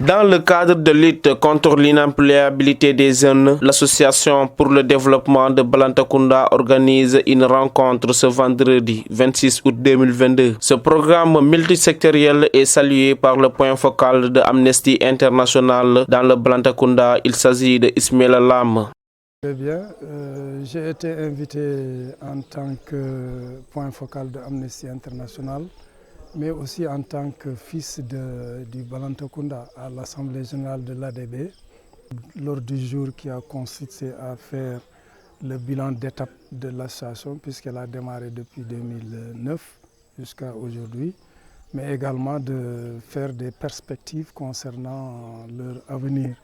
Dans le cadre de lutte contre l'inemployabilité des jeunes, l'Association pour le développement de Balantacounda organise une rencontre ce vendredi 26 août 2022. Ce programme multisectoriel est salué par le point focal de Amnesty International dans le Balantacounda. Il s'agit de Ismaël Lam. Très bien, j'ai été invité en tant que point focal de Amnesty International, mais aussi en tant que fils du Balantacounda à l'Assemblée générale de l'ADB, lors du jour qui a consisté à faire le bilan d'étape de l'association, puisqu'elle a démarré depuis 2009 jusqu'à aujourd'hui, mais également de faire des perspectives concernant leur avenir,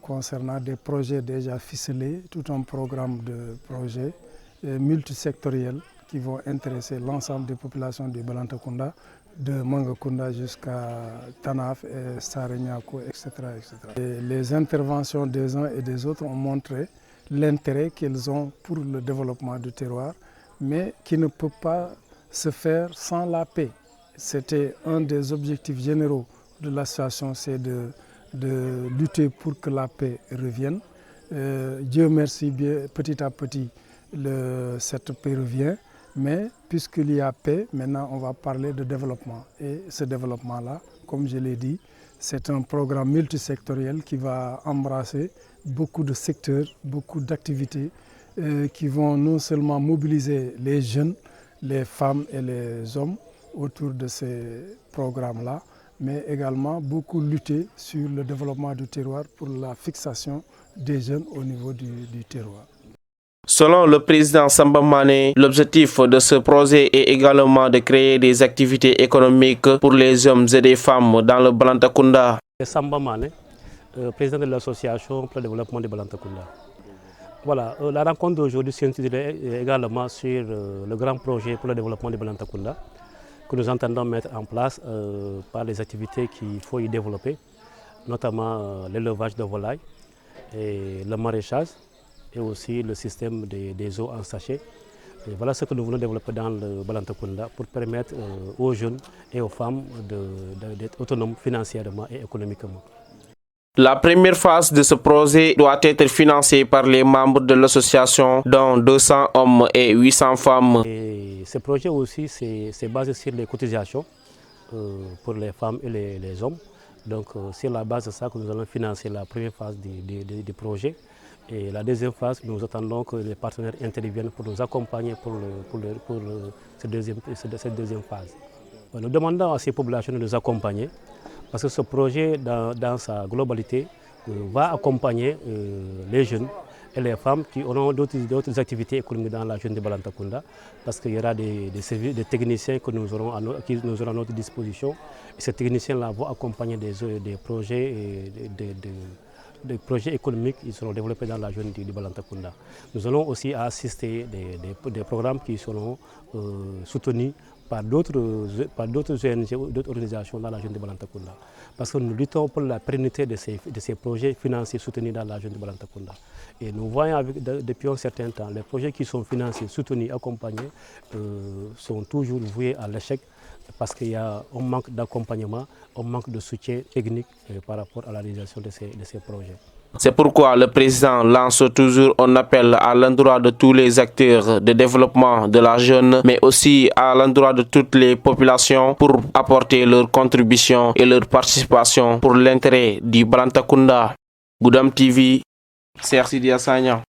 concernant des projets déjà ficelés, tout un programme de projets multisectoriels qui vont intéresser l'ensemble des populations du Balantacounda, de Mangakunda jusqu'à Tanaf et Sarenyako, etc., etc. Et les interventions des uns et des autres ont montré l'intérêt qu'ils ont pour le développement du terroir, mais qui ne peut pas se faire sans la paix. C'était un des objectifs généraux de l'association, c'est de lutter pour que la paix revienne. Dieu merci, bien, petit à petit, cette paix revient. Mais puisqu'il y a paix, maintenant on va parler de développement. Et ce développement-là, comme je l'ai dit, c'est un programme multisectoriel qui va embrasser beaucoup de secteurs, beaucoup d'activités qui vont non seulement mobiliser les jeunes, les femmes et les hommes autour de ces programmes-là, mais également beaucoup lutter sur le développement du terroir pour la fixation des jeunes au niveau du terroir. Selon le président Samba Mané, l'objectif de ce projet est également de créer des activités économiques pour les hommes et les femmes dans le Balantacounda. Samba Mané, président de l'association pour le développement du Balantacounda. Voilà, la rencontre d'aujourd'hui s'intitule également sur le grand projet pour le développement du Balantacounda que nous entendons mettre en place par les activités qu'il faut y développer, notamment l'élevage de volailles et le maraîchage, et aussi le système des eaux en sachet. Et voilà ce que nous voulons développer dans le Balantacounda pour permettre aux jeunes et aux femmes d'être autonomes financièrement et économiquement. La première phase de ce projet doit être financée par les membres de l'association, dont 200 hommes et 800 femmes. Et ce projet aussi, c'est basé sur les cotisations pour les femmes et les hommes. Donc c'est la base de ça que nous allons financer la première phase du projet. Et la deuxième phase, nous attendons que les partenaires interviennent pour nous accompagner pour cette deuxième phase. Nous demandons à ces populations de nous accompagner parce que ce projet, dans sa globalité, va accompagner les jeunes et les femmes qui auront d'autres activités économiques dans la région de Balantacounda, parce qu'il y aura des techniciens que nous aurons à notre disposition. Et ces techniciens-là vont accompagner des projets économiques qui seront développés dans la région du Balantacounda. Nous allons aussi assister des programmes qui seront soutenus par d'autres ONG ou d'autres organisations dans la région de Balantacounda. Parce que nous luttons pour la pérennité de ces projets financiers soutenus dans la région de Balantacounda. Et nous voyons depuis un certain temps, les projets qui sont financés, soutenus, accompagnés, sont toujours voués à l'échec parce qu'il y a un manque d'accompagnement, un manque de soutien technique par rapport à la réalisation de ces projets. C'est pourquoi le président lance toujours un appel à l'endroit de tous les acteurs de développement de la jeune, mais aussi à l'endroit de toutes les populations pour apporter leur contribution et leur participation pour l'intérêt du Balantacounda. Goudam TV, Sersi Diasanya.